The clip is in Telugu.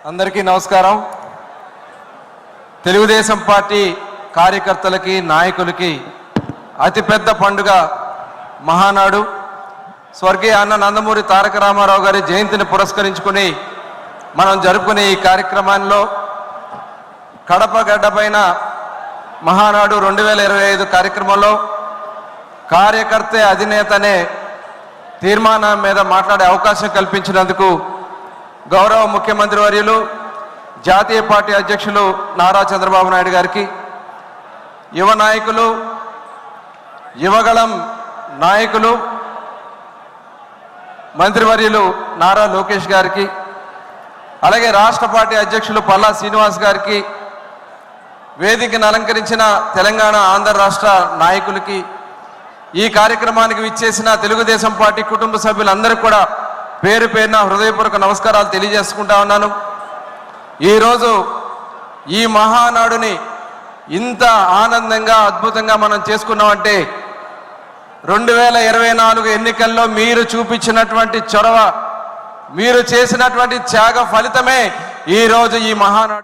అందరికీ నమస్కారం. తెలుగుదేశం పార్టీ కార్యకర్తలకి నాయకులకి అతిపెద్ద పండుగ మహానాడు. స్వర్గీయ అన్న నందమూరి తారక రామారావు గారి జయంతిని పురస్కరించుకుని మనం జరుపుకునే ఈ కార్యక్రమాల్లో కడప గడ్డపైన మహానాడు 2025 కార్యక్రమంలో కార్యకర్తే అధినేత అనే తీర్మానం మీద మాట్లాడే అవకాశం కల్పించినందుకు గౌరవ ముఖ్యమంత్రి వర్యులు జాతీయ పార్టీ అధ్యక్షులు నారా చంద్రబాబు నాయుడు గారికి, యువ నాయకులు యువగళం నాయకులు మంత్రివర్యులు నారా లోకేష్ గారికి, అలాగే రాష్ట్ర పార్టీ అధ్యక్షులు పల్లా శ్రీనివాస్ గారికి, వేదికను అలంకరించిన తెలంగాణ ఆంధ్ర రాష్ట్ర నాయకులకి, ఈ కార్యక్రమానికి విచ్చేసిన తెలుగుదేశం పార్టీ కుటుంబ సభ్యులందరికీ కూడా పేరు పేరున హృదయపూర్వక నమస్కారాలు తెలియజేసుకుంటా ఉన్నాను. ఈరోజు ఈ మహానాడుని ఇంత ఆనందంగా అద్భుతంగా మనం చేసుకున్నామంటే 2024 ఎన్నికల్లో మీరు చూపించినటువంటి చొరవ, మీరు చేసినటువంటి త్యాగ ఫలితమే ఈరోజు ఈ మహానాడు.